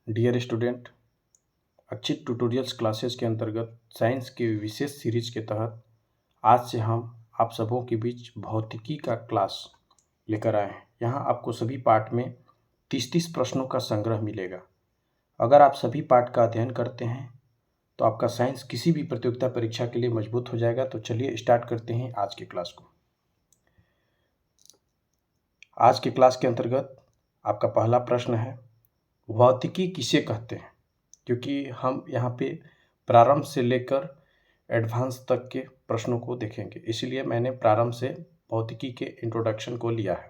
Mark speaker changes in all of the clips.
Speaker 1: Dear student, अच्छी tutorials classes के अंतर्गत साइंस के विशेष सीरीज के तहत आज से हम आप सबों के बीच भौतिकी का क्लास लेकर आए हैं। यहाँ आपको सभी पार्ट में 30-30 प्रश्नों का संग्रह मिलेगा। अगर आप सभी पार्ट का अध्ययन करते हैं तो आपका साइंस किसी भी प्रतियोगिता परीक्षा के लिए मजबूत हो जाएगा। तो चलिए स्टार्ट करते हैं आज के क्लास को। आज के क्लास के अंतर्गत आपका पहला प्रश्न है, भौतिकी किसे कहते हैं? क्योंकि हम यहाँ पे प्रारंभ से लेकर एडवांस तक के प्रश्नों को देखेंगे, इसलिए मैंने प्रारंभ से भौतिकी के इंट्रोडक्शन को लिया है।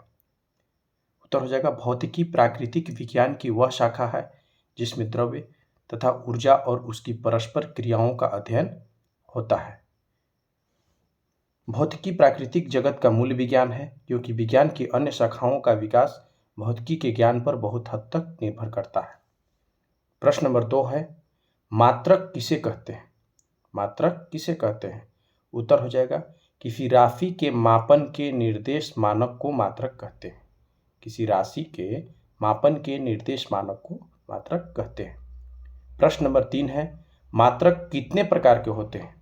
Speaker 1: उत्तर हो जाएगा, भौतिकी प्राकृतिक विज्ञान की वह शाखा है जिसमें द्रव्य तथा ऊर्जा और उसकी परस्पर क्रियाओं का अध्ययन होता है। भौतिकी प्राकृतिक जगत का मूल विज्ञान है, क्योंकि विज्ञान की अन्य शाखाओं का विकास भौतिकी के ज्ञान पर बहुत हद तक निर्भर करता है। प्रश्न नंबर 2 है, मात्रक किसे कहते हैं? मात्रक किसे कहते हैं? उत्तर हो जाएगा, किसी राशि के मापन के निर्देश मानक को मात्रक कहते हैं। किसी राशि के मापन के निर्देश मानक को मात्रक कहते हैं। प्रश्न नंबर 3 है, मात्रक कितने प्रकार के होते हैं?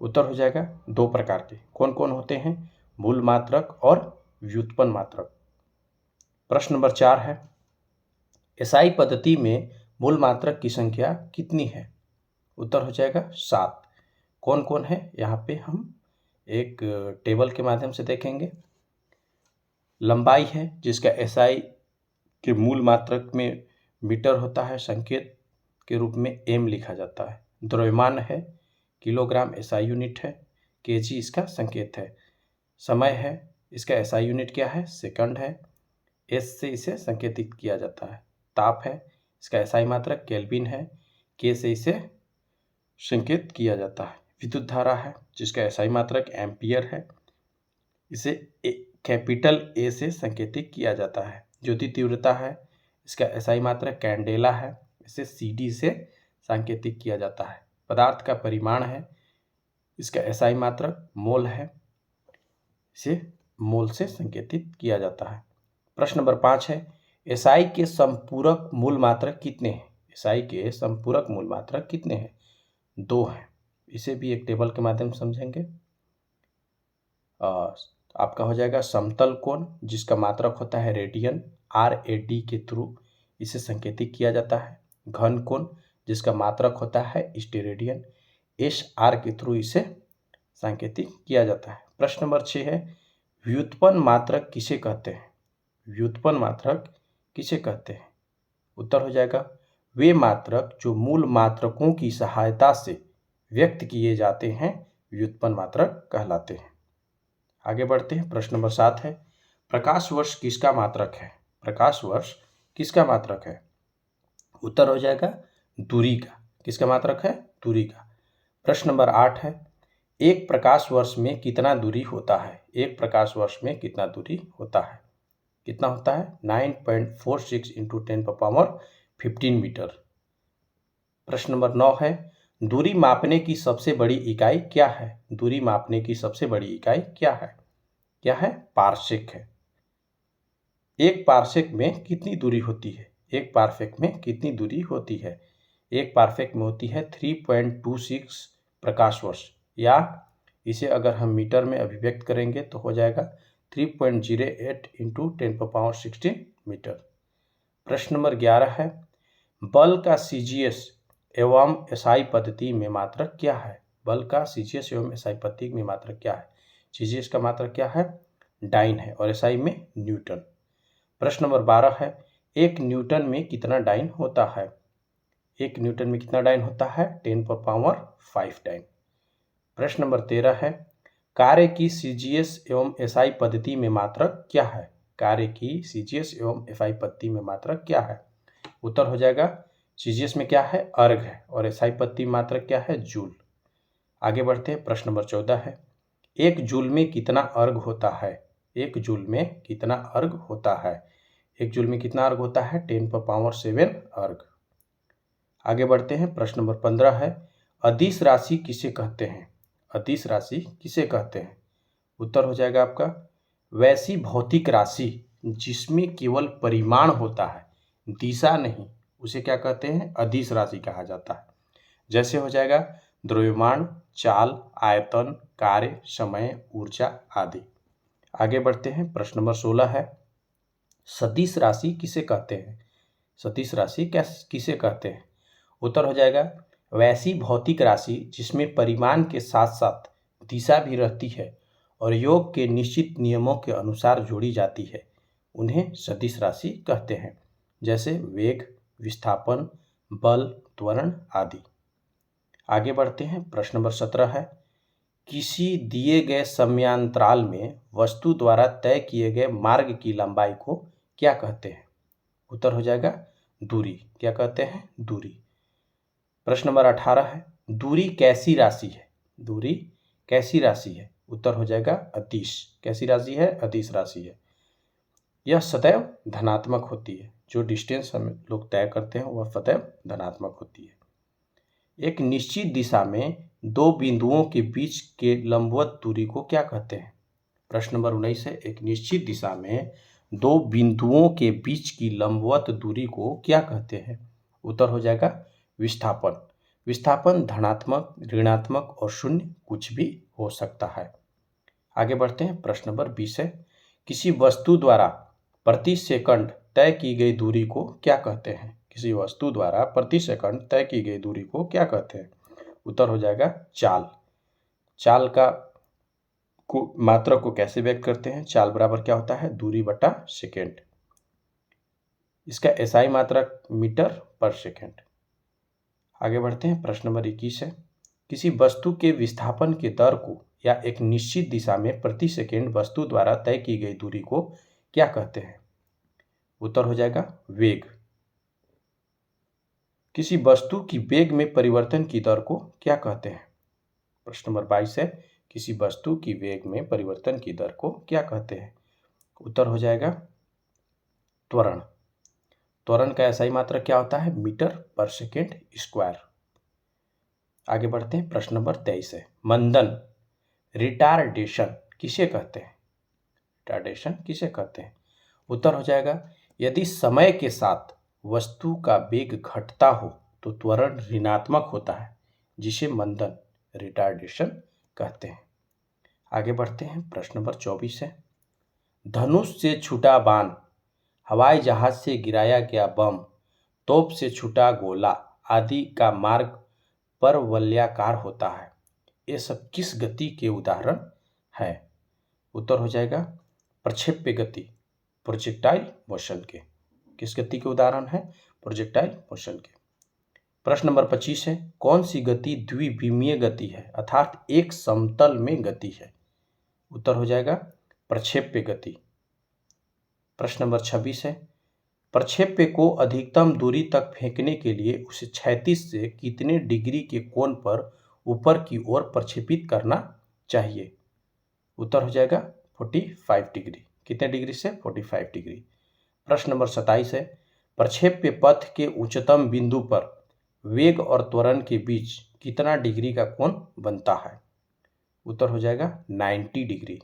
Speaker 1: उत्तर हो जाएगा, 2 प्रकार के। कौन कौन होते हैं? मूल मात्रक और व्युत्पन्न मात्रक। प्रश्न नंबर 4 है, एसआई पद्धति में मूल मात्रक की संख्या कितनी है? उत्तर हो जाएगा 7। कौन कौन है? यहाँ पे हम एक टेबल के माध्यम से देखेंगे। लंबाई है, जिसका एसआई के मूल मात्रक में मीटर होता है, संकेत के रूप में एम लिखा जाता है। द्रव्यमान है, किलोग्राम एसआई यूनिट है, केजी इसका संकेत है। समय है, इसका एसआई यूनिट क्या है? सेकंड है, एस से इसे संकेतित किया जाता है। ताप है, इसका एसआई मात्रक केल्विन है, के से इसे संकेत किया जाता है। विद्युत धारा है, जिसका एसआई मात्रक एम्पियर है, इसे कैपिटल ए से संकेतित किया जाता है। ज्योति तीव्रता है, इसका एसआई मात्रक कैंडेला है, इसे सीडी से संकेतित किया जाता है। पदार्थ का परिमाण है, इसका एसआई मात्रक मोल है, इसे मोल से संकेतित किया जाता है। प्रश्न नंबर 5 है, एसआई के संपूरक मूल मात्रक कितने हैं? एसआई के संपूरक मूल मात्रक कितने हैं? 2 हैं। इसे भी एक टेबल के माध्यम से समझेंगे। आपका हो जाएगा समतल कोण, जिसका मात्रक होता है रेडियन, RAD के थ्रू इसे संकेतित किया जाता है। घन कोण, जिसका मात्रक होता है स्टेरेडियन, SR के थ्रू इसे संकेतित किया जाता है। प्रश्न नंबर 6 है, व्युत्पन्न मात्रक किसे कहते हैं? व्युत्पन्न मात्रक किसे कहते हैं? उत्तर हो जाएगा, वे मात्रक जो मूल मात्रकों की सहायता से व्यक्त किए जाते हैं व्युत्पन्न मात्रक कहलाते हैं। आगे बढ़ते हैं। प्रश्न नंबर 7 है, प्रकाश वर्ष किसका मात्रक है? प्रकाश वर्ष किसका मात्रक है? उत्तर हो जाएगा, दूरी का। किसका मात्रक है? दूरी का। प्रश्न नंबर 8 है, एक प्रकाश वर्ष में कितना दूरी होता है? एक प्रकाश वर्ष में कितना दूरी होता है? कितना होता है? 9.46 × 10⁻15 मीटर। प्रश्न नंबर 9 है, दूरी मापने की सबसे बड़ी इकाई क्या है? दूरी मापने की सबसे बड़ी इकाई क्या है? क्या है? पारसेक है। एक पारसेक में कितनी दूरी होती है? एक पारसेक में कितनी दूरी होती है? एक पारसेक में होती है 3.26 प्रकाश वर्ष, या इसे अगर हम मीटर में अभिव्यक्त करेंगे तो हो जाएगा 3.08 × 10⁻16 मीटर। प्रश्न नंबर 11 है, बल का सीजीएस एवं एसआई पद्धति में मात्रक क्या है? बल का सीजीएस एवं एसआई पद्धति में मात्रक क्या है? सीजीएस का मात्रक क्या है? डाइन है, और एसआई में न्यूटन। प्रश्न नंबर 12 है, एक न्यूटन में कितना डाइन होता है? एक न्यूटन में कितना डाइन होता है? 10⁻5 डाइन। प्रश्न नंबर 13 है, कार्य की सीजीएस एवं एसआई पद्धति में मात्रक क्या है? कार्य की सीजीएस एवं एसआई पद्धति में मात्रक क्या है? उत्तर हो जाएगा, सीजीएस में क्या है? अर्ग है, और एसआई पद्धति में मात्रक क्या है? जूल। आगे बढ़ते हैं। प्रश्न नंबर 14 है, एक जूल में कितना अर्ग होता है? एक जूल में कितना अर्ग होता है? एक जूल में कितना अर्ग होता है? 10⁻7 अर्ग। आगे बढ़ते हैं। प्रश्न नंबर 15 है, अदिश राशि किसे कहते हैं? अदिश राशि किसे कहते हैं? उत्तर हो जाएगा आपका, वैसी भौतिक राशि जिसमें केवल परिमाण होता है, दिशा नहीं, उसे क्या कहते हैं, अदिश राशि कहा जाता है। जैसे हो जाएगा द्रव्यमान, चाल, आयतन, कार्य, समय, ऊर्जा आदि। आगे बढ़ते हैं, प्रश्न नंबर 16 है, सदिश राशि किसे कहते हैं? सदिश राशि किसे कहते हैं? उत्तर हो जाएगा वैसी भौतिक राशि जिसमें परिमाण के साथ साथ दिशा भी रहती है और योग के निश्चित नियमों के अनुसार जोड़ी जाती है, उन्हें सदिश राशि कहते हैं। जैसे वेग, विस्थापन, बल, त्वरण आदि। आगे बढ़ते हैं, प्रश्न नंबर 17 है, किसी दिए गए समयांतराल में वस्तु द्वारा तय किए गए मार्ग की लंबाई को क्या कहते हैं? उत्तर हो जाएगा दूरी। क्या कहते हैं? दूरी। प्रश्न नंबर 18 है, दूरी कैसी राशि है? दूरी कैसी राशि है? उत्तर हो जाएगा अदिश। कैसी राशि है? अदिश राशि है। यह सदैव धनात्मक होती है। जो डिस्टेंस हम लोग तय करते हैं वह सदैव धनात्मक होती है। एक निश्चित दिशा में दो बिंदुओं के बीच के लंबवत दूरी को क्या कहते हैं? प्रश्न नंबर 19 है, एक निश्चित दिशा में दो बिंदुओं के बीच की लंबवत दूरी को क्या कहते हैं? उत्तर हो जाएगा विस्थापन। विस्थापन धनात्मक, ऋणात्मक और शून्य कुछ भी हो सकता है। आगे बढ़ते हैं, प्रश्न नंबर 20 है, किसी वस्तु द्वारा प्रति सेकंड तय की गई दूरी को क्या कहते हैं? किसी वस्तु द्वारा प्रति सेकंड तय की गई दूरी को क्या कहते हैं? उत्तर हो जाएगा चाल। चाल का मात्रा को कैसे व्यक्त करते हैं? चाल बराबर क्या होता है? दूरी बटा सेकेंड। इसका एसआई मात्रक मीटर पर सेकेंड। आगे बढ़ते हैं, प्रश्न नंबर 21 है, किसी वस्तु के विस्थापन के दर को या एक निश्चित दिशा में प्रति सेकेंड वस्तु द्वारा तय की गई दूरी को क्या कहते हैं? उत्तर हो जाएगा वेग। किसी वस्तु की वेग में परिवर्तन की दर को क्या कहते हैं? प्रश्न नंबर 22 है, किसी वस्तु की वेग में परिवर्तन की दर को क्या कहते हैं? उत्तर हो जाएगा त्वरण। त्वरण का एसआई मात्रक क्या होता है? मीटर पर सेकेंड स्क्वायर। आगे बढ़ते हैं, प्रश्न नंबर 23 है, मंदन रिटार्डेशन किसे कहते हैं? रिटार्डेशन किसे कहते हैं? उत्तर हो जाएगा यदि समय के साथ वस्तु का वेग घटता हो तो त्वरण ऋणात्मक होता है, जिसे मंदन रिटार्डेशन कहते हैं। आगे बढ़ते हैं, प्रश्न नंबर 24 है, धनुष से छूटा बाण, हवाई जहाज से गिराया गया बम, तोप से छूटा गोला आदि का मार्ग परवलयाकार होता है। ये सब किस गति के उदाहरण हैं? उत्तर हो जाएगा प्रक्षेप्य गति, प्रोजेक्टाइल मोशन के। किस गति के उदाहरण है? प्रोजेक्टाइल मोशन के। प्रश्न नंबर 25 है, कौन सी गति द्विविमीय गति है अर्थात एक समतल में गति है? उत्तर हो जाएगा प्रक्षेप्य गति। प्रश्न नंबर 26 है, प्रक्षेप्य को अधिकतम दूरी तक फेंकने के लिए उसे क्षैतिज से कितने डिग्री के कोण पर ऊपर की ओर प्रक्षेपित करना चाहिए? उत्तर हो जाएगा 45 डिग्री। कितने डिग्री से? 45 डिग्री। प्रश्न नंबर 27 है, प्रक्षेप्य पथ के उच्चतम बिंदु पर वेग और त्वरण के बीच कितना डिग्री का कोण बनता है? उत्तर हो जाएगा 90 डिग्री।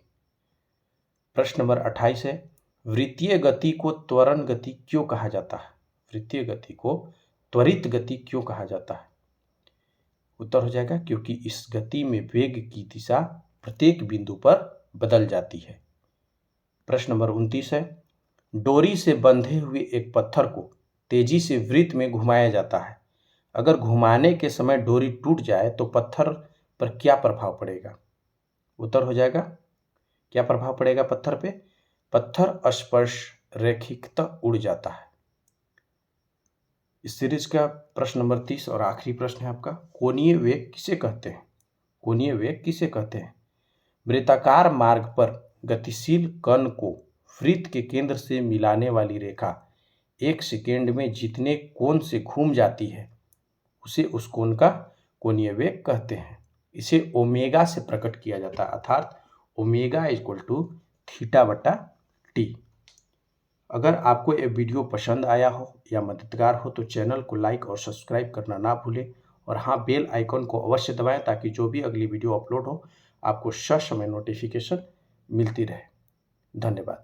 Speaker 1: प्रश्न नंबर 28 है, वृत्तीय गति को त्वरण गति क्यों कहा जाता है? वृत्तीय गति को त्वरित गति क्यों कहा जाता है? उत्तर हो जाएगा क्योंकि इस गति में वेग की दिशा प्रत्येक बिंदु पर बदल जाती है। प्रश्न नंबर 29 है, डोरी से बंधे हुए एक पत्थर को तेजी से वृत्त में घुमाया जाता है। अगर घुमाने के समय डोरी टूट जाए तो पत्थर पर क्या प्रभाव पड़ेगा? उत्तर हो जाएगा क्या प्रभाव पड़ेगा पत्थर पे? पत्थर स्पर्श रैखिकता उड़ जाता है। इस सीरीज का प्रश्न नंबर 30 और आखिरी प्रश्न है आपका, कोणीय वेग किसे कहते हैं? कोणीय वेग किसे कहते हैं? वृत्ताकार मार्ग पर गतिशील कण को वृत्त के केंद्र से मिलाने वाली रेखा एक सेकेंड में जितने कोण से घूम जाती है उसे उस कोण का कोणीय वेग कहते हैं। इसे ओमेगा से प्रकट किया जाता है अर्थात ओमेगा इक्वल टू थीटा बटा टी। अगर आपको ये वीडियो पसंद आया हो या मददगार हो तो चैनल को लाइक और सब्सक्राइब करना ना भूलें और हाँ, बेल आइकन को अवश्य दबाएं ताकि जो भी अगली वीडियो अपलोड हो आपको ससमय नोटिफिकेशन मिलती रहे। धन्यवाद।